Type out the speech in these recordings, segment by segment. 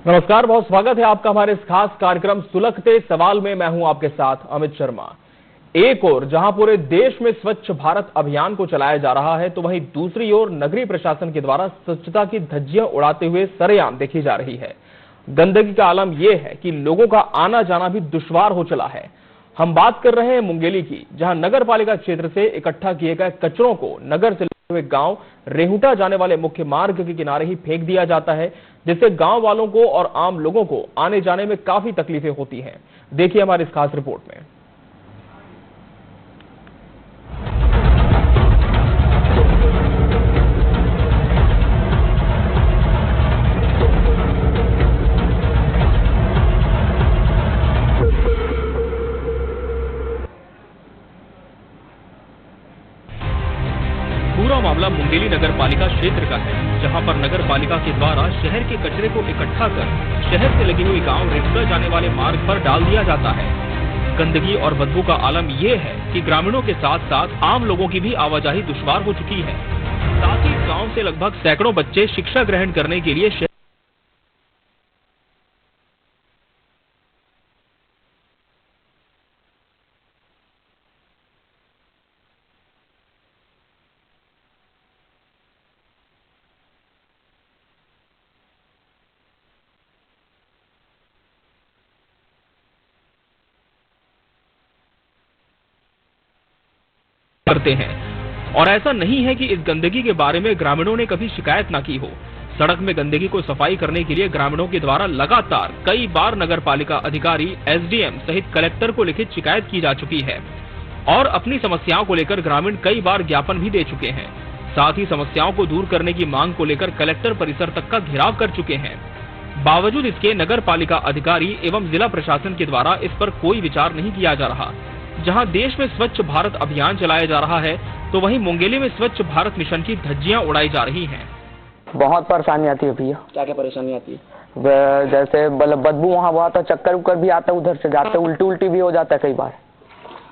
नमस्कार, बहुत स्वागत है आपका हमारे इस खास कार्यक्रम सुलगते सवाल में। मैं हूं आपके साथ अमित शर्मा। एक ओर जहां पूरे देश में स्वच्छ भारत अभियान को चलाया जा रहा है, तो वहीं दूसरी ओर नगरीय प्रशासन के द्वारा स्वच्छता की धज्जियां उड़ाते हुए सरेआम देखी जा रही है। गंदगी का आलम यह है कि लोगों का आना जाना भी दुश्वार हो चला है। हम बात कर रहे हैं मुंगेली की, जहां नगर पालिका क्षेत्र से इकट्ठा किए गए कचरों को नगर से हुए गांव रेहुटा जाने वाले मुख्य मार्ग के किनारे ही फेंक दिया जाता है, जिससे गांव वालों को और आम लोगों को आने जाने में काफी तकलीफें होती हैं। देखिए हमारी इस खास रिपोर्ट में। पूरा मामला मुंगेली नगर पालिका क्षेत्र का है, जहां पर नगर पालिका के द्वारा शहर के कचरे को इकट्ठा कर शहर से लगी हुई गांव रेहुटा जाने वाले मार्ग पर डाल दिया जाता है। गंदगी और बदबू का आलम यह है कि ग्रामीणों के साथ साथ आम लोगों की भी आवाजाही दुश्वार हो चुकी है। साथ ही गाँव से लगभग सैकड़ों बच्चे शिक्षा ग्रहण करने के लिए करते हैं। और ऐसा नहीं है कि इस गंदगी के बारे में ग्रामीणों ने कभी शिकायत न की हो। सड़क में गंदगी को सफाई करने के लिए ग्रामीणों के द्वारा लगातार कई बार नगर पालिका अधिकारी, एसडीएम सहित कलेक्टर को लिखित शिकायत की जा चुकी है और अपनी समस्याओं को लेकर ग्रामीण कई बार ज्ञापन भी दे चुके हैं। साथ ही समस्याओं को दूर करने की मांग को लेकर कलेक्टर परिसर तक का घेराव कर चुके हैं। बावजूद इसके नगर पालिका अधिकारी एवं जिला प्रशासन के द्वारा इस पर कोई विचार नहीं किया जा रहा। जहां देश में स्वच्छ भारत अभियान चलाया जा रहा है, तो वहीं मुंगेली में स्वच्छ भारत मिशन की धज्जियां उड़ाई जा रही हैं। बहुत परेशानी आती है भैया। क्या क्या परेशानी आती है? जैसे बदबू वहाँ बहुत है, चक्कर उक्कर भी आता है, उधर से जाते उल्टी भी हो जाता है कई बार।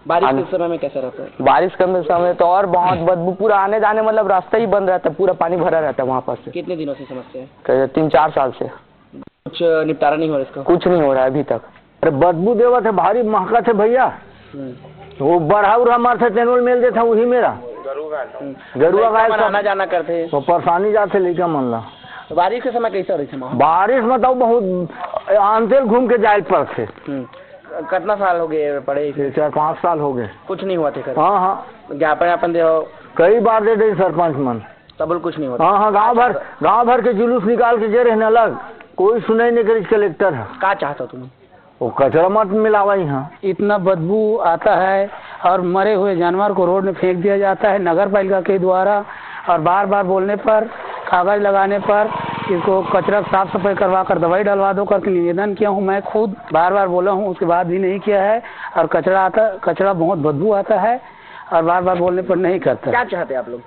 बारिश के समय में कैसा रहता है? बारिश के समय तो और बहुत बदबू, पूरा आने जाने मतलब रास्ता ही बंद रहता है, पूरा पानी भरा रहता है वहाँ पर से। कितने दिनों से समस्या है? 3-4 साल से। कुछ निपटारा नहीं हो रहा इसका? कुछ नहीं हो रहा है अभी तक। अरे बदबू देवा थे, भारी महका थे भैया। वो बढ़ा उड़ा मार से तेनुल मिल देता वही मेरा गरुआ गाय आना जाना करते तो परेशानी जाते लेकर मन ला। तो बारिश के समय कैसा रही थी? बारिश में तो बहुत आंतेल घूम के जाए पर थे। कितना साल हो गए पड़े? 4-5 साल हो गए। कुछ नहीं हुआ थे? हाँ, ज्ञापन दे हो? कई बार दे दे सरपंच मन, तब कुछ नहीं होता। हाँ, गाँव भर के जुलूस निकाल के जे रहने अलग, कोई सुनाई नहीं करी। कलेक्टर है क्या चाहता तुम? वो कचरा मत मिलावा यहाँ। इतना बदबू आता है और मरे हुए जानवर को रोड में फेंक दिया जाता है नगर पालिका के द्वारा, और बार बार बोलने पर, कागज लगाने पर इसको कचरा साफ सफाई करवा कर दवाई डलवा दो करके निवेदन किया हूँ। मैं खुद बार बार बोला हूँ, उसके बाद भी नहीं किया है। और कचरा बहुत बदबू आता है और बार बार बोलने पर नहीं करता। क्या चाहते आप लोग?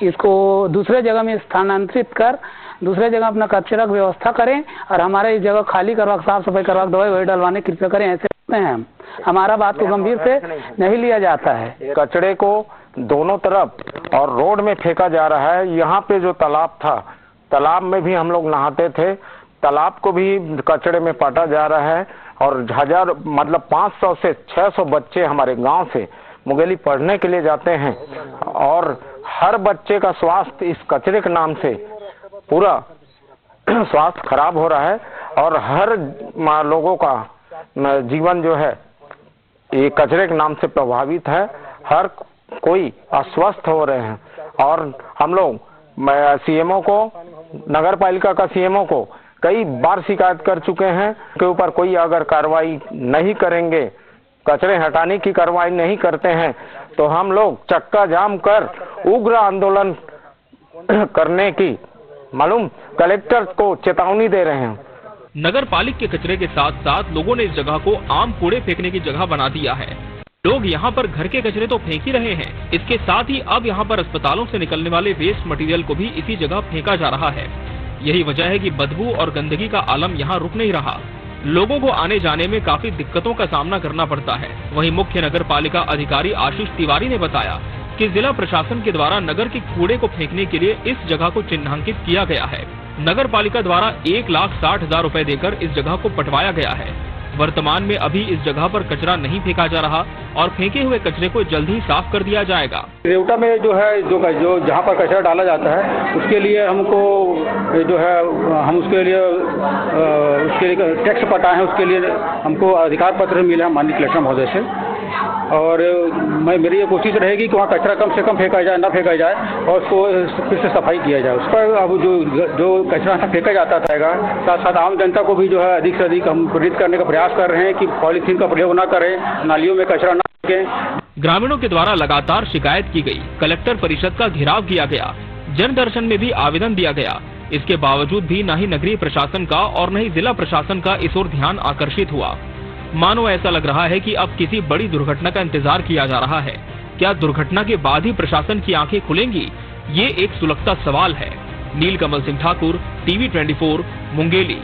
इसको दूसरे जगह में स्थानांतरित कर दूसरे जगह अपना कचरा की व्यवस्था करें और हमारे इस जगह खाली करवा, साफ सफाई करवा, दवाई वही डलवाने की कृपया करें। ऐसे करते हैं हम, हमारा बात को गंभीर से नहीं लिया जाता है। कचरे को दोनों तरफ और रोड में फेंका जा रहा है। यहाँ पे जो तालाब था, तालाब में भी हम लोग नहाते थे, तालाब को भी कचरे में पाटा जा रहा है। और 500 से 600 बच्चे हमारे गांव से मुंगेली पढ़ने के लिए जाते हैं और हर बच्चे का स्वास्थ्य इस कचरे के नाम से पूरा स्वास्थ्य खराब हो रहा है और हर लोगों का जीवन जो है ये कचरे के नाम से प्रभावित है। हर कोई अस्वस्थ हो रहे हैं और हम लोग सीएमओ को, नगर पालिका का सीएमओ को कई बार शिकायत कर चुके हैं के ऊपर कोई अगर कार्रवाई नहीं करेंगे, कचरे हटाने की कार्रवाई नहीं करते हैं, तो हम लोग चक्का जाम कर उग्र आंदोलन करने की मालूम कलेक्टर को चेतावनी दे रहे हैं। नगर पालिका के कचरे के साथ साथ लोगों ने इस जगह को आम कूड़े फेंकने की जगह बना दिया है। लोग यहाँ पर घर के कचरे तो फेंक ही रहे हैं, इसके साथ ही अब यहाँ पर अस्पतालों से निकलने वाले वेस्ट मटेरियल को भी इसी जगह फेंका जा रहा है। यही वजह है कि बदबू और गंदगी का आलम यहाँ रुक नहीं रहा। लोगों को आने जाने में काफी दिक्कतों का सामना करना पड़ता है। वहीं मुख्य नगर पालिका अधिकारी आशीष तिवारी ने बताया कि जिला प्रशासन के द्वारा नगर के कूड़े को फेंकने के लिए इस जगह को चिन्हांकित किया गया है। नगर पालिका द्वारा 1,60,000 रुपए देकर इस जगह को पटवाया गया है। वर्तमान में अभी इस जगह पर कचरा नहीं फेंका जा रहा और फेंके हुए कचरे को जल्द ही साफ कर दिया जाएगा। रेवटा में जो है जो जहाँ पर कचरा डाला जाता है उसके लिए हमको जो है हम उसके लिए टैक्स पटाए हैं, उसके लिए हमको अधिकार पत्र मिला है माननीय कलेक्टर महोदय से। और मेरी ये कोशिश रहेगी कि वहाँ कचरा कम से कम फेंका जाए, ना फेंका जाए और उसको फिर से सफाई किया जाए। उस पर अब जो कचरा फेंका जाता रहेगा, साथ साथ आम जनता को भी जो है अधिक से अधिक हम प्रेरित करने का प्रयास कर रहे हैं कि पॉलीथीन का प्रयोग ना करें, नालियों में कचरा ना फेंकें। ग्रामीणों के द्वारा लगातार शिकायत की गई, कलेक्टर परिषद का घेराव किया गया, जन दर्शन में भी आवेदन दिया गया। इसके बावजूद भी न ही नगरीय प्रशासन का और न ही जिला प्रशासन का इस ओर ध्यान आकर्षित हुआ। मानो ऐसा लग रहा है कि अब किसी बड़ी दुर्घटना का इंतजार किया जा रहा है। क्या दुर्घटना के बाद ही प्रशासन की आंखें खुलेंगी? ये एक सुलगता सवाल है। नीलकमल सिंह ठाकुर, टीवी 24, मुंगेली।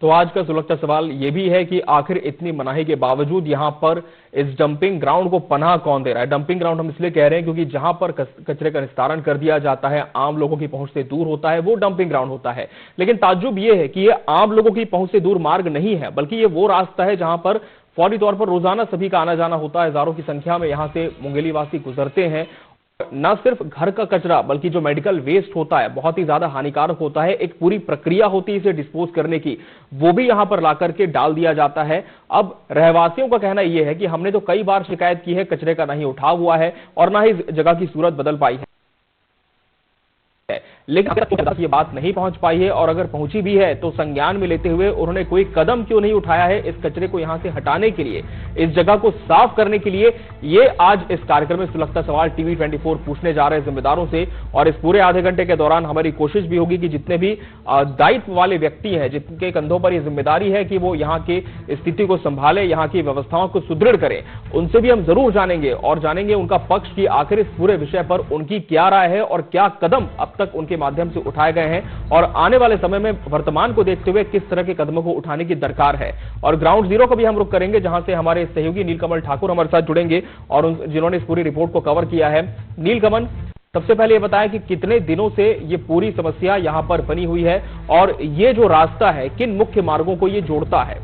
तो आज का सुलगता सवाल ये भी है कि आखिर इतनी मनाही के बावजूद यहाँ पर इस डंपिंग ग्राउंड को पनाह कौन दे रहा है। डंपिंग ग्राउंड हम इसलिए कह रहे हैं क्योंकि जहां पर कचरे का निस्तारण कर दिया जाता है, आम लोगों की पहुंच से दूर होता है, वो डंपिंग ग्राउंड होता है। लेकिन ताज्जुब ये है कि ये आम लोगों की पहुंच से दूर मार्ग नहीं है, बल्कि ये वो रास्ता है जहां पर फौरी तौर पर रोजाना सभी का आना जाना होता है। हजारों की संख्या में यहाँ से मुंगेली वासी गुजरते हैं। न सिर्फ घर का कचरा बल्कि जो मेडिकल वेस्ट होता है बहुत ही ज्यादा हानिकारक होता है। एक पूरी प्रक्रिया होती है इसे डिस्पोज करने की, वो भी यहां पर ला करके डाल दिया जाता है। अब रहवासियों का कहना यह है कि हमने तो कई बार शिकायत की है, कचरे का नहीं उठाव हुआ है और न ही जगह की सूरत बदल पाई है, लेकिन ये बात नहीं पहुंच पाई है। और अगर पहुंची भी है तो संज्ञान में लेते हुए उन्होंने कोई कदम क्यों नहीं उठाया है इस कचरे को यहां से हटाने के लिए, इस जगह को साफ करने के लिए। ये आज इस कार्यक्रम में सुलगता सवाल टीवी 24 पूछने जा रहे हैं जिम्मेदारों से। और इस पूरे आधे घंटे के दौरान हमारी कोशिश भी होगी कि जितने भी दायित्व वाले व्यक्ति हैं, जिनके कंधों पर यह जिम्मेदारी है कि वो यहाँ की स्थिति को संभाले, यहाँ की व्यवस्थाओं को सुदृढ़ करें, उनसे भी हम जरूर जानेंगे और जानेंगे उनका पक्ष की आखिर इस पूरे विषय पर उनकी क्या राय है और क्या कदम अब तक उनके माध्यम से उठाए गए हैं और आने वाले समय में वर्तमान को देखते हुए किस तरह के कदमों को उठाने की दरकार है। और ग्राउंड जीरो को भी हम रुख करेंगे जहां से हमारे सहयोगी नीलकमल ठाकुर हमारे साथ जुड़ेंगे और जिन्होंने इस पूरी रिपोर्ट को कवर किया है। नीलकमल, सबसे पहले ये बताया कि कितने दिनों से ये पूरी समस्या यहां पर बनी हुई है और ये जो रास्ता है किन मुख्य मार्गों को ये जोड़ता है?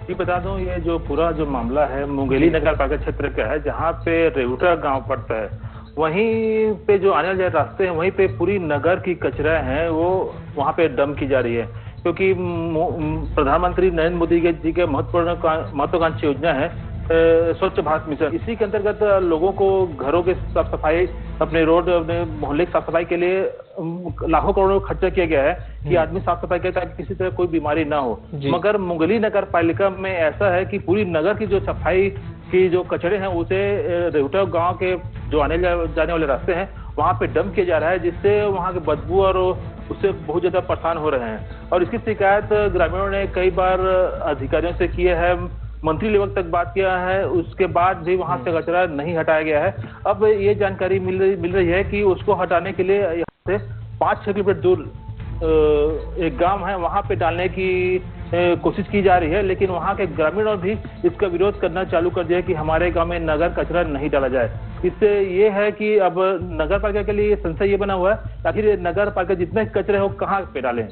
ये बता दूं, ये जो पूरा जो मामला है मुंगेली नगर पालिका क्षेत्र का है, जहाँ पे रेवटा गांव पड़ता है। वहीं पे जो आने वाले रास्ते हैं वहीं पे पूरी नगर की कचरा है वो वहाँ पे डंप की जा रही है, क्योंकि प्रधानमंत्री नरेंद्र मोदी जी के महत्वाकांक्षी योजना है स्वच्छ भारत मिशन। इसी के अंतर्गत लोगों को घरों के साफ सफाई, अपने रोड, अपने मोहल्ले की साफ सफाई के लिए लाखों करोड़ों खर्चा किया गया है कि आदमी साफ सफाई करे ताकि किसी तरह कोई बीमारी ना हो। मगर मुंगेली नगर पालिका में ऐसा है कि पूरी नगर की जो सफाई की जो कचरे हैं उसे रेवटा गांव के जो आने जाने वाले रास्ते हैं वहां पे डंप किया जा रहा है, जिससे वहां के बदबू और उससे बहुत ज्यादा परेशान हो रहे हैं। और इसकी शिकायत ग्रामीणों ने कई बार अधिकारियों से की है, मंत्री लेवल तक बात किया है, उसके बाद भी वहां से कचरा नहीं हटाया गया है। अब ये जानकारी मिल रही है कि उसको हटाने के लिए यहाँ से 5-6 किलोमीटर दूर एक गांव है वहां पे डालने की कोशिश की जा रही है, लेकिन वहां के ग्रामीणों भी इसका विरोध करना चालू कर दिया कि हमारे गांव में नगर कचरा नहीं डाला जाए। इससे ये है कि अब नगर पालिका के लिए संशय ये बना हुआ है आखिर नगर पालिका जितने कचरे हो कहाँ पे डालें।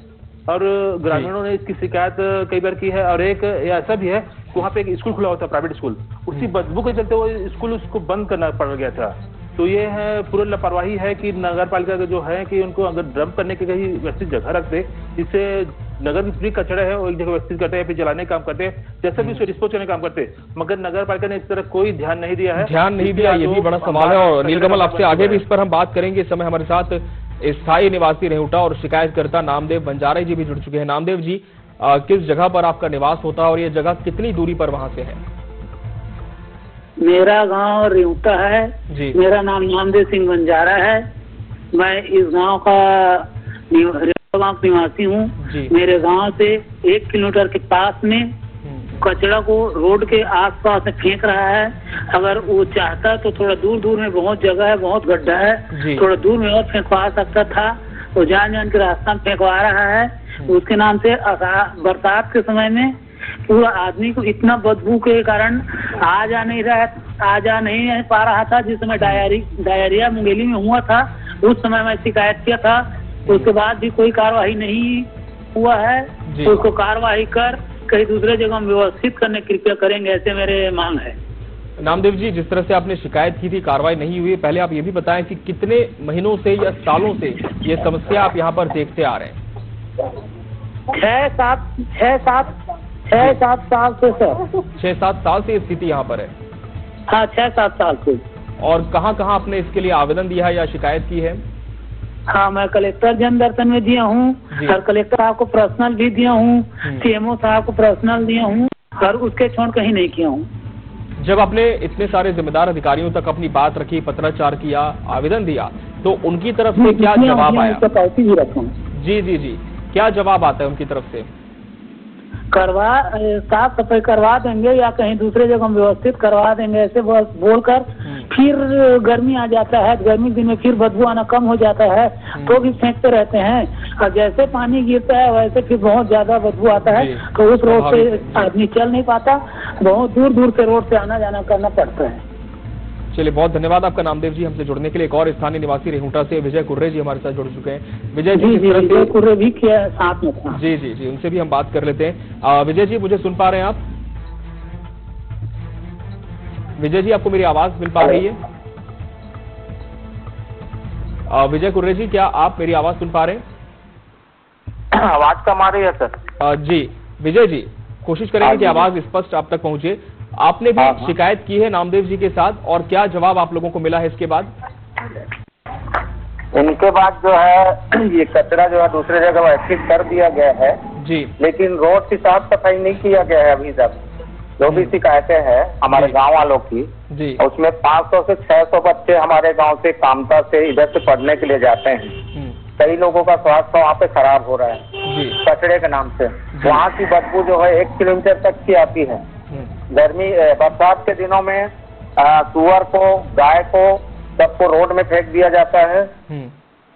और ग्रामीणों ने इसकी शिकायत कई बार की है। और एक ऐसा भी है कि वहाँ पे एक स्कूल खुला हुआ था, प्राइवेट स्कूल, उसी बदबू के चलते वो स्कूल उसको बंद करना पड़ गया था। तो ये है पूरी लापरवाही है कि नगर पालिका का जो है कि उनको अगर डंप करने की कहीं व्यवस्थित जगह रखते, जिससे नगर में फ्री कचरा है वो एक जगह व्यवस्थित करते हैं, फिर जलाने का काम करते हैं, जैसे भी उसको डिस्पोज करने का काम करते हैं, मगर नगर पालिका ने इस तरह कोई ध्यान नहीं दिया है। ये भी बड़ा सवाल है और नीलकमल आपसे आगे भी इस पर हम बात करेंगे। इस समय हमारे साथ स्थायी निवासी रेवटा और शिकायतकर्ता नामदेव बंजारे जी भी जुड़ चुके हैं। नामदेव जी, किस जगह पर आपका निवास होता है और ये जगह कितनी दूरी पर वहां से है? मेरा गांव रेवटा है जी। मेरा नाम नामदेव सिंह बंजारा है। मैं इस गांव का रेवटा गांव निवासी हूँ। मेरे गांव से 1 किलोमीटर के पास में कचरा को रोड के आसपास में फेंक रहा है। अगर वो चाहता तो थोड़ा दूर दूर में बहुत जगह है, बहुत गड्ढा है, थोड़ा दूर में और फेंकवा सकता था। वो जान जान के रास्ता में फेंकवा रहा है। उसके नाम से बरसात के समय में पूरा आदमी को इतना बदबू के कारण आ जा नहीं पा रहा था। जिस समय डायरिया मुंगेली में हुआ था उस समय मैं शिकायत किया था, उसके बाद भी कोई कार्रवाई नहीं हुआ है। तो उसको कार्रवाई कर कहीं दूसरे जगह में व्यवस्थित करने की कृपया करेंगे, ऐसे मेरे मांग है। नामदेव जी, जिस तरह से आपने शिकायत की थी, कार्रवाई नहीं हुई, पहले आप ये भी बताएं कि कितने महीनों से या सालों से ये समस्या आप यहाँ पर देखते आ रहे हैं? 6-7 साल से सर। 6-7 साल से ये स्थिति यहाँ पर है? हाँ, 6-7 साल से। और कहाँ कहाँ आपने इसके लिए आवेदन दिया है या शिकायत की है? हाँ, मैं कलेक्टर जन दर्शन में दिया हूँ और कलेक्टर साहब को पर्सनल भी दिया हूँ, सीएमओ साहब को पर्सनल दिया हूँ और उसके छोड़ कहीं नहीं किया हूँ। जब आपने इतने सारे जिम्मेदार अधिकारियों तक अपनी बात रखी, पत्राचार किया, आवेदन दिया, तो उनकी तरफ से क्या जवाब आया? जी जी जी, क्या जवाब आता है उनकी तरफ से? साफ सफाई करवा देंगे या कहीं दूसरे जगह व्यवस्थित करवा देंगे, ऐसे बोलकर फिर गर्मी आ जाता है। गर्मी दिन में फिर बदबू आना कम हो जाता है तो भी फेंकते रहते हैं और जैसे पानी गिरता है वैसे फिर बहुत ज्यादा बदबू आता है। तो उस रोड से आदमी चल नहीं पाता, बहुत दूर दूर से रोड से आना जाना करना पड़ता है। चलिए, बहुत धन्यवाद आपका नामदेव जी हमसे जुड़ने के लिए। एक और स्थानीय निवासी रेहुटा से विजय कुर्रे जी हमारे साथ जुड़ चुके हैं। विजय जी, विजय कुर्रे भी किया साथ में था। जी जी जी, उनसे भी हम बात कर लेते हैं। विजय जी, मुझे सुन पा रहे हैं आप? विजय जी, आपको मेरी आवाज मिल पा रही है? विजय कुर्रे जी, क्या आप मेरी आवाज सुन पा रहे हैं? आवाज कम आ रही है सर। जी विजय जी, कोशिश करेंगे कि आवाज स्पष्ट आप तक पहुंचे। आपने भी शिकायत की है नामदेव जी के साथ, और क्या जवाब आप लोगों को मिला है इसके बाद? इनके बाद जो है ये कचरा जो है दूसरे जगह व्यवस्थित कर दिया गया है जी, लेकिन रोड की साफ सफाई नहीं किया गया है अभी तक। जो भी शिकायतें हैं हमारे गांव वालों की जी, उसमें 500 से 600 बच्चे हमारे गांव से कामता से इधर से पढ़ने के लिए जाते हैं। कई लोगों का स्वास्थ्य वहाँ पे खराब हो रहा है कचरे के नाम से। वहाँ की बदबू जो है 1 किलोमीटर तक की आती है। गर्मी बरसात के दिनों में सुअर को, गाय को, सबको रोड में फेंक दिया जाता है,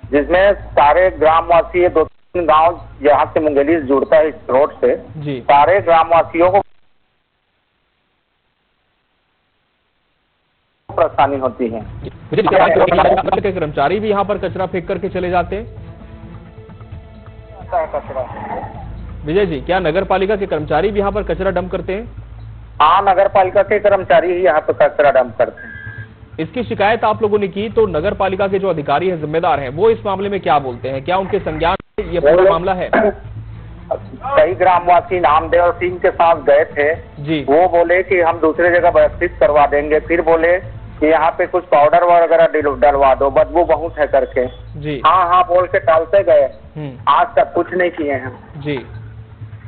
जिसमें सारे ग्रामवासी, 2-3 गांव यहाँ से मुंगेली जुड़ता है इस रोड से, सारे ग्रामवासियों को परेशानी होती है। कर्मचारी भी यहाँ पर कचरा फेंक करके चले जाते हैं? कचरा विजय जी, क्या नगर पालिका के कर्मचारी भी यहाँ पर कचरा डंप करते हैं? हाँ, नगर पालिका के कर्मचारी ही यहाँ पे कचरा डंप करते हैं। इसकी शिकायत आप लोगों ने की तो नगर पालिका के जो अधिकारी हैं, जिम्मेदार हैं, वो इस मामले में क्या बोलते हैं? क्या उनके संज्ञान में ये पूरा मामला है? कई ग्रामवासी नामदेव सिंह के साथ गए थे जी, वो बोले कि हम दूसरे जगह व्यवस्थित करवा देंगे। फिर बोले कि यहाँ पे कुछ पाउडर वगैरह डलवा दो, बदबू बहुत है करके जी। हाँ बोल के टालते गए, आज तक कुछ नहीं किए हैं जी।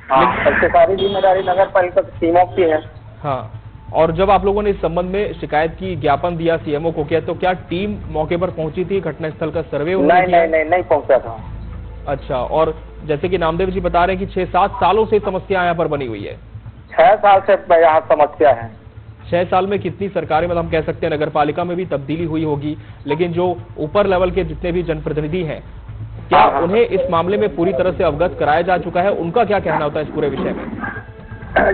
हाँ, सबसे सारी जिम्मेदारी नगर पालिका सीएमओ की है। हाँ, और जब आप लोगों ने इस संबंध में शिकायत की, ज्ञापन दिया, सीएमओ को किया, तो क्या टीम मौके पर पहुंची थी? घटनास्थल का सर्वे नहीं पहुंचा था। अच्छा, और जैसे कि नामदेव जी बता रहे हैं कि 6-7 सालों से समस्या यहाँ पर बनी हुई है। 6 साल से यहाँ समस्या है। 6 साल में कितनी सरकारें, मतलब हम कह सकते हैं नगर पालिका में भी तब्दीली हुई होगी, लेकिन जो ऊपर लेवल के जितने भी जनप्रतिनिधि हैं, क्या उन्हें इस मामले में पूरी तरह से अवगत कराया जा चुका है? उनका क्या कहना होता है इस पूरे विषय में?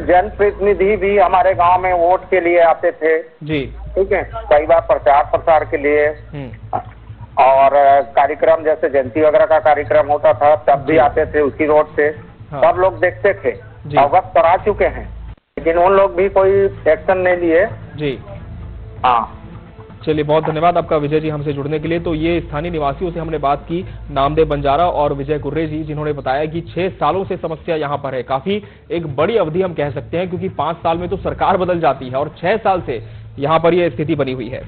जनप्रतिनिधि भी हमारे गांव में वोट के लिए आते थे जी, ठीक है, कई बार प्रचार प्रसार के लिए और कार्यक्रम जैसे जयंती वगैरह का कार्यक्रम होता था तब भी आते थे उसी रोड से। सब लोग देखते थे, अवगत करा चुके हैं, लेकिन उन लोग भी कोई एक्शन नहीं लिए जी। हाँ, चलिए, बहुत धन्यवाद आपका विजय जी हमसे जुड़ने के लिए। तो ये स्थानीय निवासियों से हमने बात की, नामदेव बंजारा और विजय कुर्रे जी, जिन्होंने बताया कि 6 सालों से समस्या यहाँ पर है। काफी एक बड़ी अवधि हम कह सकते हैं, क्योंकि 5 साल में तो सरकार बदल जाती है और 6 साल से यहाँ पर यह स्थिति बनी हुई है।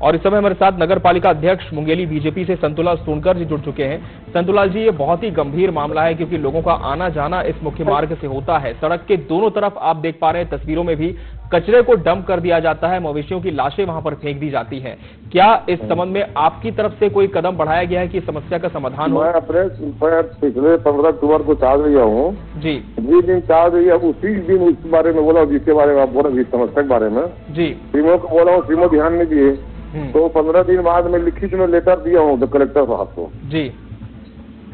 और इस समय हमारे साथ नगर पालिका अध्यक्ष मुंगेली बीजेपी से संतुलाल सोनकर जी जुड़ चुके हैं। संतुलाल जी, ये बहुत ही गंभीर मामला है, क्योंकि लोगों का आना जाना इस मुख्य मार्ग से होता है। सड़क के दोनों तरफ आप देख पा रहे हैं तस्वीरों में भी कचरे को डंप कर दिया जाता है, मवेशियों की लाशें वहां पर फेंक दी जाती हैं। क्या इस संबंध में आपकी तरफ से कोई कदम बढ़ाया गया है कि इस समस्या का समाधान हो? मैं पिछले 15 अक्टूबर को चार्ज लिया हूँ जी। जिस दिन चार्ज लिया उसी दिन उस बारे में बोला, जिसके बारे में आप बोला, जिस समस्या के बारे में जी सीमो को बोला हूँ, सीमो ध्यान नहीं दिए। तो 15 दिन बाद में लिखित में लेटर दिया हूँ कलेक्टर साहब को। जी।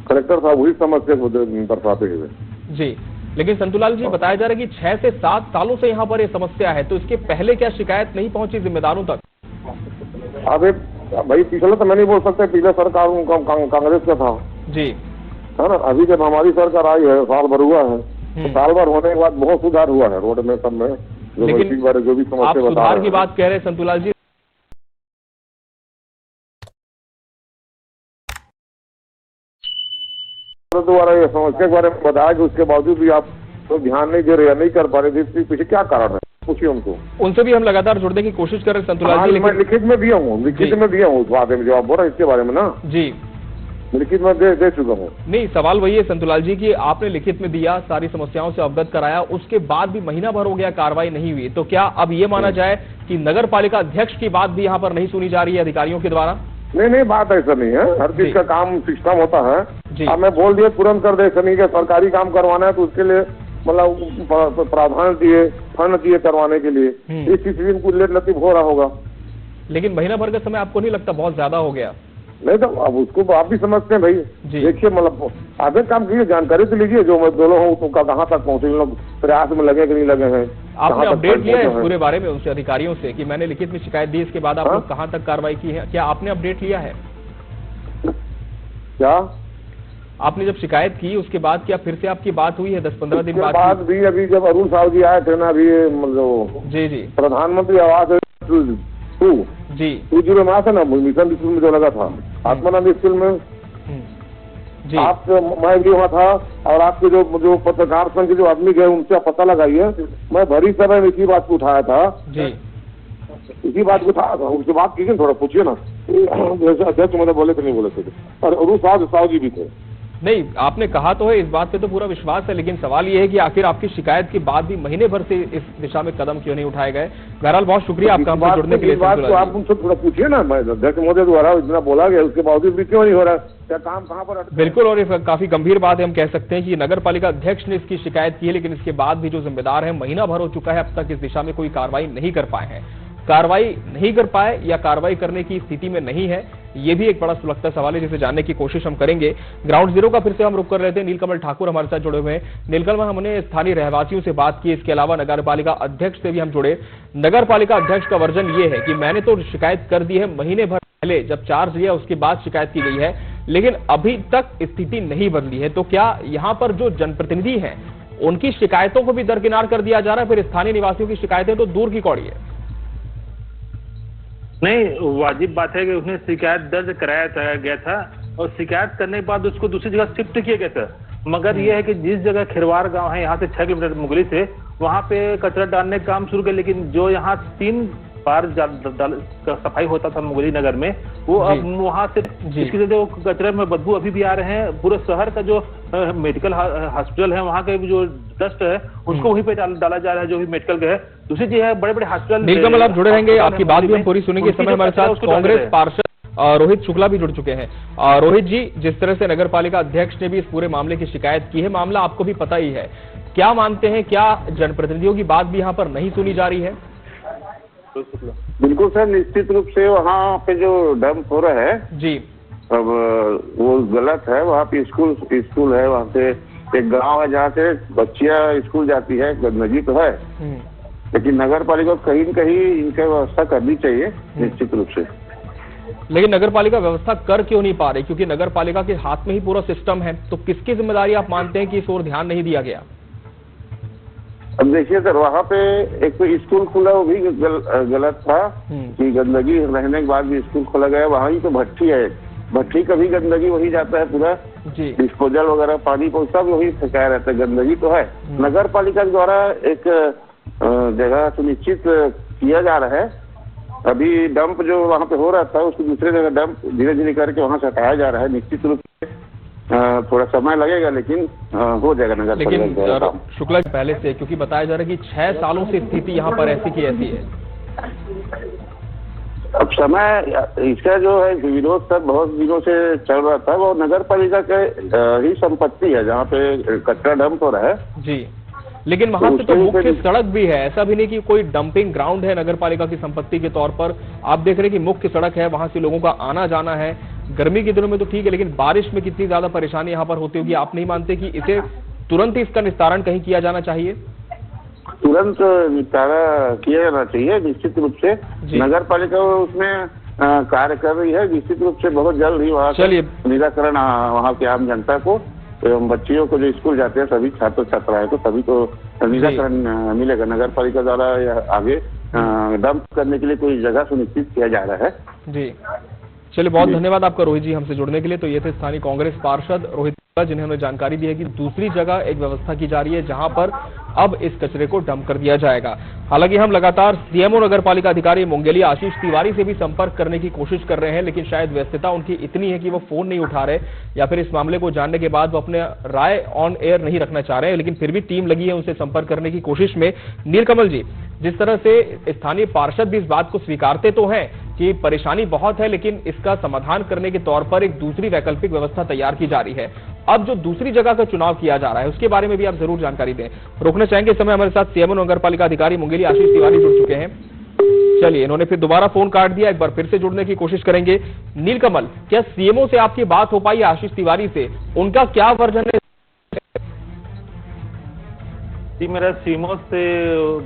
कलेक्टर साहब वही समस्या को दर्शाते हुए। जी, लेकिन संतुलाल जी बताया जा रहा है कि 6 से 7 सालों से यहाँ पर ये समस्या है, तो इसके पहले क्या शिकायत नहीं पहुंची जिम्मेदारों तक? अबे भाई पिछला तो मैं नहीं बोल सकता, पिछला सरकार कांग्रेस का था जी, है ना। अभी जब हमारी सरकार आई है, साल भर हुआ है, तो साल भर होने के बाद बहुत सुधार हुआ है रोड में, सब में। लेकिन बारे जो भी समस्या आप सुधार की बात कह रहे हैं संतुलाल जी, द्वारा ये समस्या के बारे में बताया कि उसके बावजूद भी आप तो ध्यान नहीं दे रहे, नहीं कर पा रहे, इसके पीछे क्या कारण है, पूछिए उनको। उनसे भी हम लगातार जुड़ने की कोशिश कर रहे हैं संतुलाल जी, मैं लिखित में दिया हूँ, लिखित में दिया हूँ उस बारे में जो आप बोल रहे हैं इसके बारे में ना। जी, लिखित में दे चुका हूँ। नहीं, सवाल वही है संतुलाल जी कि आपने लिखित में दिया, सारी समस्याओं से अवगत कराया, उसके बाद भी महीना भर हो गया, कार्रवाई नहीं हुई, तो क्या अब ये माना जाए कि नगर पालिका अध्यक्ष की बात भी यहाँ पर नहीं सुनी जा रही है अधिकारियों के द्वारा? नहीं, बात ऐसा नहीं है, हर चीज का काम सिस्टम होता है। जी। अब मैं बोल दिया तुरंत कर दे, ऐसा नहीं है। सरकारी काम करवाना है तो उसके लिए मतलब प्रावधान दिए, फंड दिए करवाने के लिए, इस स्थिति में कुछ लेट लतीफ हो रहा होगा। लेकिन महीना भर का समय आपको नहीं लगता बहुत ज्यादा हो गया? नहीं तो अब उसको आप भी समझते हैं भाई। जी। देखिए मतलब आगे काम कीजिए, जानकारी तो लीजिए, जो मैं दोनों हूँ तो कहाँ तक पहुँचे, लोग प्रयास में लगे कि नहीं लगे हैं। आपने अपडेट लिया है इस पूरे बारे में उनसे, अधिकारियों से, कि मैंने लिखित में शिकायत दी, इसके बाद आप लोग कहाँ तक कार्रवाई की है? क्या आपने अपडेट लिया है? क्या आपने जब शिकायत की उसके बाद क्या फिर से आपकी बात हुई है 10-15 दिन बाद भी? अभी जब अरुण साहब जी आए थे ना, अभी मतलब जी जी प्रधानमंत्री आवास 2 में था ना, मिशन स्कूल में जो लगा था, आत्मानंद स्कूल में जी, आप मैं भी वहाँ था, और आपके जो पत्रकार संघ के जो आदमी गए उनसे पता लगाइए, मैं भरी सभा में इसी बात को उठाया था जी, इसी बात को उठाया था, उनसे बात कीजिए, थोड़ा पूछिए ना। जैसे अध्यक्ष मतलब बोले थे नहीं बोले थे, और अरुण साहब जी भी थे। नहीं, आपने कहा तो है, इस बात पे तो पूरा विश्वास है, लेकिन सवाल ये है कि आखिर आपकी शिकायत के बाद भी महीने भर से इस दिशा में कदम क्यों नहीं उठाए गए? बहरहाल बहुत शुक्रिया आपका हमसे जुड़ने के लिए। आप उनसे थोड़ा पूछिए ना, अध्यक्ष महोदय द्वारा इतना बोला गया, उसके बावजूद भी क्यों नहीं हो रहा, क्या काम कहाँ पर? बिल्कुल, और ये काफी गंभीर बात है, हम कह सकते हैं कि नगर पालिका अध्यक्ष ने इसकी शिकायत की है, लेकिन इसके बाद भी जो जिम्मेदार है, महीना भर हो चुका है, अब तक इस दिशा में कोई कार्रवाई नहीं कर पाए हैं। कार्रवाई नहीं कर पाए या कार्रवाई करने की स्थिति में नहीं है, ये भी एक बड़ा सुलगता सवाल है, जिसे जानने की कोशिश हम करेंगे। ग्राउंड जीरो का फिर से हम रुक कर रहे थे, नीलकमल ठाकुर हमारे साथ जुड़े हुए हैं। नीलकमल, हमने स्थानीय रहवासियों से बात की, इसके अलावा नगर पालिका अध्यक्ष से भी हम जुड़े। नगर पालिका अध्यक्ष का वर्जन ये है कि मैंने तो शिकायत कर दी है, महीने भर पहले जब चार्ज लिया उसके बाद शिकायत की गई है, लेकिन अभी तक स्थिति नहीं बदली है। तो क्या यहाँ पर जो जनप्रतिनिधि हैं उनकी शिकायतों को भी दरकिनार कर दिया जा रहा है, फिर स्थानीय निवासियों की शिकायतें तो दूर की कौड़ी है? नहीं, वाजिब बात है कि उसने शिकायत दर्ज कराया गया था, और शिकायत करने के बाद उसको दूसरी जगह शिफ्ट किया गया था। मगर यह है कि जिस जगह खिरवार गांव है, यहाँ से 6 किलोमीटर मुंगेली से, वहाँ पे कचरा डालने का काम शुरू किया, लेकिन जो यहाँ 3 बार सफाई होता था मुंगेली नगर में, वो अब वहाँ से इसकी जो कचरे में बदबू अभी भी आ रहे हैं। पूरे शहर का जो मेडिकल हॉस्पिटल है, वहाँ के जो डस्ट है उसको वहीं पे डाला जा रहा है, जो भी मेडिकल का है। दूसरी चीज है, बड़े बड़े हॉस्पिटल। नीलकमल, आप जुड़े रहेंगे, आपकी बात भी हम पूरी सुनेंगे। इस समय हमारे साथ कांग्रेस पार्षद रोहित शुक्ला भी जुड़ चुके हैं। रोहित जी, जिस तरह से नगर पालिका अध्यक्ष ने भी इस पूरे मामले की शिकायत की है, मामला आपको भी पता ही है, क्या मानते हैं, क्या जनप्रतिनिधियों की बात भी यहाँ पर नहीं सुनी जा रही है? बिल्कुल सर, निश्चित रूप से वहाँ पे जो डंप हो रहा है जी, अब वो गलत है। वहाँ पे स्कूल है, वहाँ से एक गांव है जहाँ से बच्चियां स्कूल जाती है, गंदगी तो है, लेकिन नगर पालिका को कहीं न कहीं इनकी व्यवस्था करनी चाहिए निश्चित रूप से। लेकिन नगर पालिका व्यवस्था कर क्यों नहीं पा रही? क्योंकि नगर पालिका के हाथ में ही पूरा सिस्टम है, तो किसकी जिम्मेदारी आप मानते हैं कि इस ओर ध्यान नहीं दिया गया? अब देखिए सर, वहाँ पे एक तो स्कूल खुला, वो भी गलत था कि गंदगी रहने के बाद भी स्कूल खोला गया। वहाँ ही तो भट्टी है, भट्टी का भी गंदगी वही जाता है, पूरा डिस्पोजल वगैरह पानी को सब वही फेंकाया रहता है, गंदगी तो है। नगर पालिका द्वारा एक जगह सुनिश्चित किया जा रहा है। अभी डंप जो वहाँ पे हो रहा था, उसको दूसरे जगह डंप धीरे धीरे करके वहाँ से हटाया जा रहा है। निश्चित रूप से थोड़ा समय लगेगा, लेकिन हो जाएगा नगर लेकिन पालिका द्वारा काम। शुक्ला जी पहले से, क्योंकि बताया जा रहा है कि 6 सालों से स्थिति यहाँ पर ऐसी की ऐसी है। अब समय इसका जो है विरोध तक बहुत दिनों से चल रहा था, वो नगर पालिका के ही संपत्ति है जहाँ पे कचरा डंप हो रहा है जी, लेकिन वहां से तो मुख्य सड़क भी है, ऐसा भी नहीं कि कोई डंपिंग ग्राउंड है नगर पालिका की संपत्ति के तौर पर। आप देख रहे हैं कि मुख्य सड़क है, वहां से लोगों का आना जाना है। गर्मी के दिनों में तो ठीक है, लेकिन बारिश में कितनी ज्यादा परेशानी यहाँ पर होती होगी। आप नहीं मानते कि इसे तुरंत ही इसका निस्तारण कहीं किया जाना चाहिए? तुरंत निपटारा किया जाना चाहिए निश्चित रूप से। नगर पालिका उसमें कार्य कर रही है, निश्चित रूप से बहुत जल्द ही वहाँ चलिए निराकरण वहाँ की आम जनता को एवं बच्चियों को जो स्कूल जाते हैं सभी छात्र छात्राएं को सभी को निराकरण मिलेगा। नगर पालिका द्वारा आगे डंप करने के लिए कोई जगह सुनिश्चित किया जा रहा है जी। चलिए बहुत धन्यवाद आपका रोहित जी हमसे जुड़ने के लिए। तो ये थे स्थानीय कांग्रेस पार्षद रोहित जिन्हें हमें जानकारी दी है कि दूसरी जगह एक व्यवस्था की जा रही है जहां पर अब इस कचरे को डंप कर दिया जाएगा। हालांकि हम लगातार सीएमओ नगर पालिका अधिकारी मुंगेली आशीष तिवारी से भी संपर्क करने की कोशिश कर रहे हैं, लेकिन शायद व्यस्तता उनकी इतनी है कि वो फोन नहीं उठा रहे या फिर इस मामले को जानने के बाद वो अपने राय ऑन एयर नहीं रखना चाह रहे हैं। लेकिन फिर भी टीम लगी है उनसे संपर्क करने की कोशिश में। नीलकमल जी, जिस तरह से स्थानीय पार्षद भी इस बात को स्वीकारते तो हैं कि परेशानी बहुत है, लेकिन इसका समाधान करने के तौर पर एक दूसरी वैकल्पिक व्यवस्था तैयार की जा रही है। अब जो दूसरी जगह का चुनाव किया जा रहा है उसके बारे में भी आप जरूर जानकारी दें। रोकना चाहेंगे इस समय हमारे साथ सीएमओ नगर पालिका अधिकारी मुंगेली आशीष तिवारी जुड़ चुके हैं। चलिए, इन्होंने फिर दोबारा फोन काट दिया, एक बार फिर से जुड़ने की कोशिश करेंगे। नीलकमल, क्या सीएमओ से आपकी बात हो पाई आशीष तिवारी से? उनका क्या वर्जन है? जी, मेरा सीएमओ से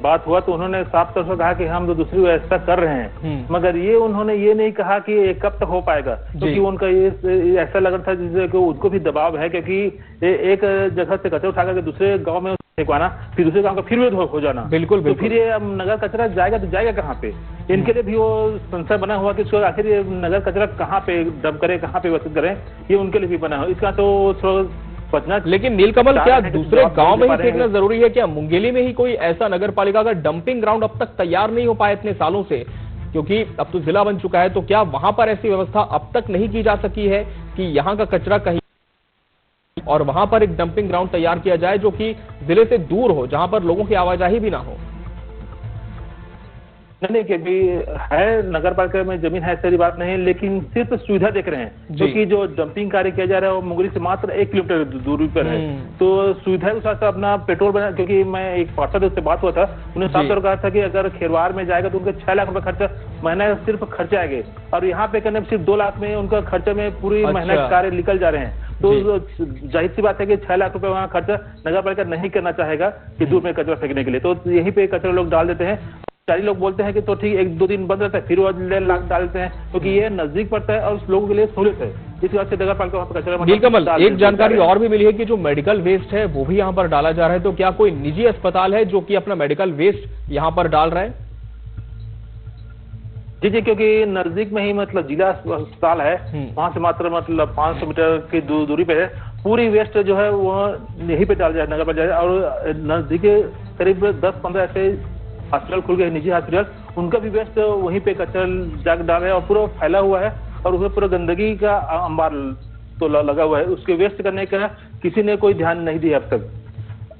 बात हुआ तो उन्होंने साफ तौर पर कहा कि हम तो दूसरी व्यवस्था कर रहे हैं, मगर ये उन्होंने ये नहीं कहा कि कब तक हो पाएगा, क्योंकि उनका ये ऐसा लग रहा था जैसे कि उनको भी दबाव है, क्योंकि एक जगह से कचरा उठा करके दूसरे गांव में फेंकवाना, फिर दूसरे गांव का फिर विरोध हो जाना। बिल्कुल, तो फिर ये नगर कचरा जाएगा तो जाएगा कहाँ पे? इनके लिए भी वो संशय बना हुआ कि उसको आखिर ये नगर कचरा कहाँ पे डंप करे, कहाँ पे व्यवस्थित करें, ये उनके लिए भी बना हुआ। इसका तो थोड़ा बचना। लेकिन नीलकमल, क्या दूसरे गांव में ही फेंकना जरूरी है? क्या मुंगेली में ही कोई ऐसा नगर पालिका का डंपिंग ग्राउंड अब तक तैयार नहीं हो पाया इतने सालों से, क्योंकि अब तो जिला बन चुका है, तो क्या वहां पर ऐसी व्यवस्था अब तक नहीं की जा सकी है कि यहाँ का कचरा कहीं और वहां पर एक डंपिंग ग्राउंड तैयार किया जाए जो कि जिले से दूर हो, जहां पर लोगों की आवाजाही भी ना हो? नहीं, क्योंकि है नगर पालिका में जमीन है, सारी बात नहीं, लेकिन सिर्फ सुविधा देख रहे हैं, क्योंकि जो डंपिंग कार्य किया जा रहा है वो मुंगेली से मात्र 1 किलोमीटर दूरी पर है। तो सुविधा के साथ अपना पेट्रोल बना, क्योंकि मैं एक पार्षद से बात हुआ था, उन्होंने साफ तौर पर कहा था कि अगर खेरवार में जाएगा तो उनके 6 लाख रुपए खर्चा महीना सिर्फ खर्चे आएंगे, और यहाँ पे करने सिर्फ 2 लाख में उनका खर्चे में पूरी महीने के कार्य निकल जा रहे हैं। तो जाहिर सी बात है कि 6 लाख रुपए वहाँ खर्चा नगर पालिका नहीं करना चाहेगा कि दूर में कचरा फेंकने के लिए, तो यहीं पे कचरा लोग डाल देते हैं। सारी लोग बोलते हैं कि तो ठीक 1-2 दिन बंद रहता है, फिर वो लाख डाल देते हैं, क्योंकि ये नजदीक पड़ता है और उस लोगों के लिए सहूलियत है। इस वजह से नगर पालिका वहाँ पर कचरा। नीलकमल, एक जानकारी और भी मिली है कि जो मेडिकल वेस्ट है वो भी यहाँ पर डाला जा रहा है, तो क्या कोई निजी अस्पताल है जो कि अपना मेडिकल वेस्ट यहाँ पर डाल रहा है? जी, क्योंकि नजदीक में ही मतलब जिला अस्पताल है, वहां से मात्र मतलब 500 मीटर की दूरी पे है। पूरी वेस्ट जो है वो यहीं पे डाल जाए नगर पर जाए, और नजदीक करीब 10-15 ऐसे हॉस्पिटल खुल गए निजी हॉस्पिटल, उनका भी वेस्ट वहीं पे कचरा जाकर डाल रहे हैं और पूरा फैला हुआ है, और उसमें पूरा गंदगी का अंबार तो लगा हुआ है। उसके वेस्ट करने का किसी ने कोई ध्यान नहीं दिया अब तक।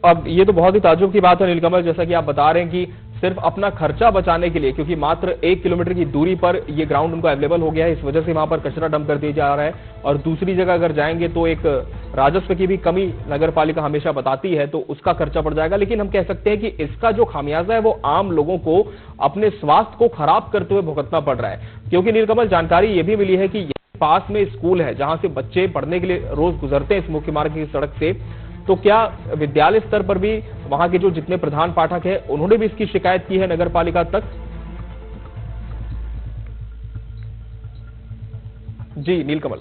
अब ये तो बहुत ही ताज्जुब की बात है नीलकमल, जैसा कि आप बता रहे हैं कि सिर्फ अपना खर्चा बचाने के लिए, क्योंकि मात्र 1 किलोमीटर की दूरी पर ये ग्राउंड उनको अवेलेबल हो गया है, इस वजह से वहां पर कचरा डंप कर दिया जा रहा है। और दूसरी जगह अगर जाएंगे तो एक राजस्व की भी कमी नगर पालिका हमेशा बताती है, तो उसका खर्चा बढ़ जाएगा। लेकिन हम कह सकते हैं कि इसका जो खामियाजा है वो आम लोगों को अपने स्वास्थ्य को खराब करते हुए भुगतना पड़ रहा है। क्योंकि नीलकमल, जानकारी ये भी मिली है कि पास में स्कूल है जहां से बच्चे पढ़ने के लिए रोज गुजरते हैं इस मुख्य मार्ग की सड़क से, तो क्या विद्यालय स्तर पर भी वहां के जो जितने प्रधान पाठक हैं उन्होंने भी इसकी शिकायत की है नगर पालिका तक? जी नीलकमल,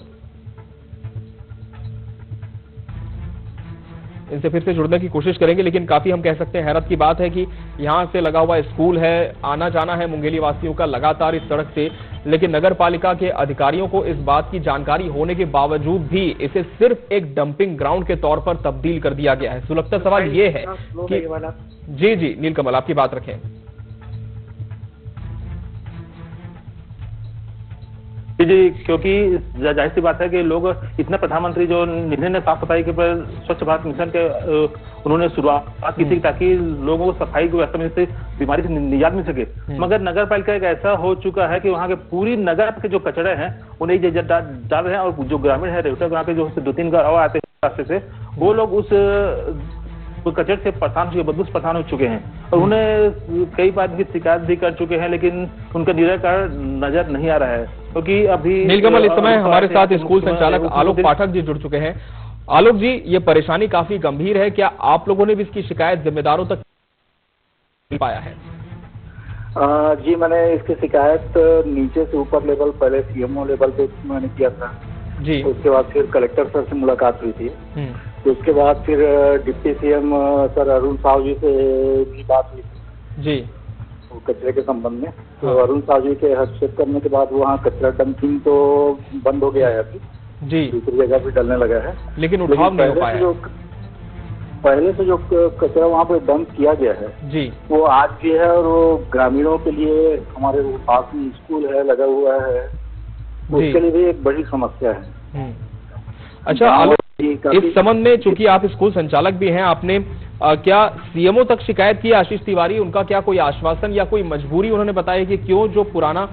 इनसे फिर से जुड़ने की कोशिश करेंगे, लेकिन काफी हम कह सकते हैं हैरत की बात है कि यहां से लगा हुआ स्कूल है, आना जाना है मुंगेली वासियों का लगातार इस सड़क से, लेकिन नगर पालिका के अधिकारियों को इस बात की जानकारी होने के बावजूद भी इसे सिर्फ एक डंपिंग ग्राउंड के तौर पर तब्दील कर दिया गया है। सुलगता सवाल ये है कि जी नीलकमल, आपकी बात रखें। जी, क्योंकि जाहिर सी बात है कि लोग इतना प्रधानमंत्री जो जिन्होंने साफ सफाई के ऊपर स्वच्छ भारत मिशन के उन्होंने शुरुआत की थी ताकि लोगों को सफाई की व्यवस्था में से बीमारी से निजात मिल सके, मगर नगर पालिका एक ऐसा हो चुका है कि वहाँ के पूरी नगर के जो कचरे हैं उन्हें एक जगह डाल रहे हैं और जो ग्रामीण है रेवटा गाँव के जो 2-3 गाँव आते हैं रास्ते से, वो लोग उस कचरे से परेशान हो चुके, बदबू से परेशान हो चुके हैं और उन्हें कई बार की शिकायत भी कर चुके हैं, लेकिन उनका निराकरण नजर नहीं आ रहा है। क्योंकि अभी नीलकमल इस समय हमारे साथ स्कूल संचालक आलोक पाठक जी जुड़ चुके हैं। आलोक जी, ये परेशानी काफी गंभीर है, क्या आप लोगों ने भी इसकी शिकायत जिम्मेदारों तक पाया है? जी, मैंने इसकी शिकायत नीचे से ऊपर लेवल, पहले सीएमओ लेवल पे मैंने किया था जी, उसके बाद फिर कलेक्टर सर से मुलाकात हुई थी, तो उसके बाद फिर deputy CM sir Arun Sahu ji से भी बात हुई थी जी कचरे के संबंध में। तो अरुण साहू जी के हस्तक्षेप करने के बाद वहाँ कचरा डंपिंग तो बंद हो गया है अभी जी, दूसरी जगह भी डलने लगा है, लेकिन उठाव नहीं हो पाया। पहले से जो कचरा वहाँ पे डंप किया गया है जी, वो आज भी है और वो ग्रामीणों के लिए, हमारे पास में स्कूल है लगा हुआ है, उसके लिए भी एक बड़ी समस्या है। अच्छा आलोक, इस संबंध में चूंकि आप स्कूल संचालक भी हैं, आपने क्या सीएमओ तक शिकायत की? आशीष तिवारी, उनका क्या कोई आश्वासन या कोई मजबूरी उन्होंने बताया कि क्यों जो पुराना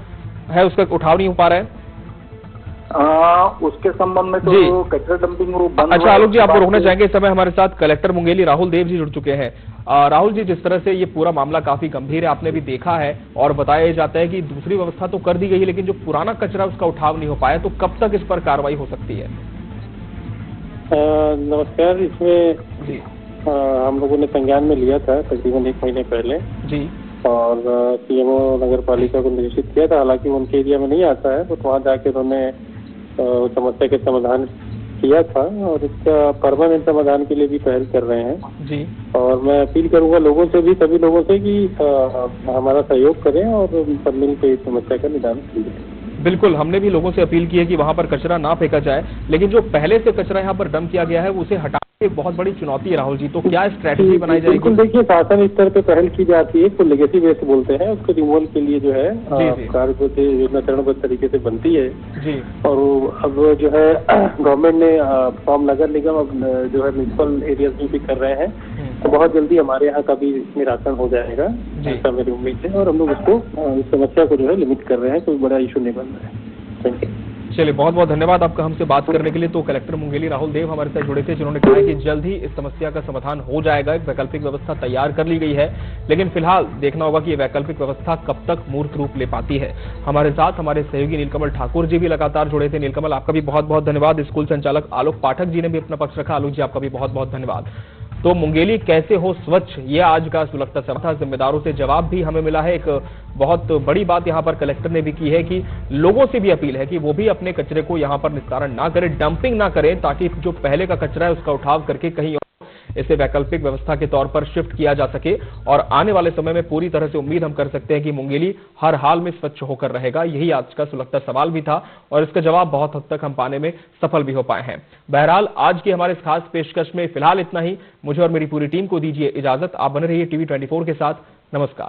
है उसका उठाव नहीं हो पा रहा है? उसके संबंध में तो कचरा डंपिंग वो बंद। अच्छा आलोक जी, आपको रोकना चाहेंगे, इस समय हमारे साथ कलेक्टर मुंगेली राहुल देव जी जुड़ चुके हैं। राहुल जी, जिस तरह से ये पूरा मामला काफी गंभीर है, आपने भी देखा है और बताया जाता है कि दूसरी व्यवस्था तो कर दी गई है, लेकिन जो पुराना कचरा उसका उठाव नहीं हो पाया, तो कब तक इस पर कार्रवाई हो सकती है? नमस्कार, इसमें हम लोगों ने संज्ञान में लिया था तकरीबन 1 महीने पहले जी, और सीएमओ नगर पालिका को निर्देशित किया था, हालांकि उनके एरिया में नहीं आता है, तो वहाँ जाके उन्होंने समस्या के समाधान किया था और इसका परमानेंट समाधान के लिए भी पहल कर रहे हैं जी। और मैं अपील करूंगा लोगों से भी, सभी लोगों से कि हमारा सहयोग करें और सब मिल के इस समस्या का निदान कीजिए। बिल्कुल, हमने भी लोगों से अपील की है कि वहां पर कचरा ना फेंका जाए, लेकिन जो पहले से कचरा यहाँ पर डंप किया गया है उसे हटाने की एक बहुत बड़ी चुनौती है। राहुल जी, तो क्या स्ट्रैटेजी बनाई जाएगी? बिल्कुल, देखिए शासन स्तर पे पहल की जाती है, तो लेगेसी वेस्ट बोलते हैं, उसको रिमूवल के लिए जो है कार्य योजना चरणबद्ध तरीके से बनती है जी। और अब जो है गवर्नमेंट ने फॉर्म नगर निगम अब जो है म्यूनसिपल एरिया में भी कर रहे हैं, तो बहुत जल्दी हमारे यहाँ का भी निराकरण हो जाएगा ऐसा मेरी उम्मीद है, और हम लोग इसको इस समस्या को जो है लिमिट कर रहे हैं, कोई बड़ा इशू नहीं बन रहा है। Thank you. चलिए, बहुत बहुत धन्यवाद आपका हमसे बात करने के लिए। तो कलेक्टर मुंगेली राहुल देव हमारे साथ जुड़े थे, जिन्होंने कहा कि जल्द ही इस समस्या का समाधान हो जाएगा। एक वैकल्पिक व्यवस्था तैयार कर ली गई है, लेकिन फिलहाल देखना होगा कि ये वैकल्पिक व्यवस्था कब तक मूर्त रूप ले पाती है। हमारे साथ हमारे सहयोगी नीलकमल ठाकुर जी भी लगातार जुड़े थे। नीलकमल, आपका भी बहुत बहुत धन्यवाद। स्कूल संचालक आलोक पाठक जी ने भी अपना पक्ष रखा। आलोक जी, आपका भी बहुत बहुत धन्यवाद। तो मुंगेली कैसे हो स्वच्छ, ये आज का सुलगता सवाल था। जिम्मेदारों से जवाब भी हमें मिला है। एक बहुत बड़ी बात यहाँ पर कलेक्टर ने भी की है कि लोगों से भी अपील है कि वो भी अपने कचरे को यहाँ पर निस्तारण ना करें, डंपिंग ना करें, ताकि जो पहले का कचरा है उसका उठाव करके कहीं इसे वैकल्पिक व्यवस्था के तौर पर शिफ्ट किया जा सके। और आने वाले समय में पूरी तरह से उम्मीद हम कर सकते हैं कि मुंगेली हर हाल में स्वच्छ होकर रहेगा। यही आज का सुलगता सवाल भी था और इसका जवाब बहुत हद तक हम पाने में सफल भी हो पाए हैं। बहरहाल, आज की हमारे इस खास पेशकश में फिलहाल इतना ही। मुझे और मेरी पूरी टीम को दीजिए इजाजत। आप बने रहिए टीवी 24 के साथ। नमस्कार।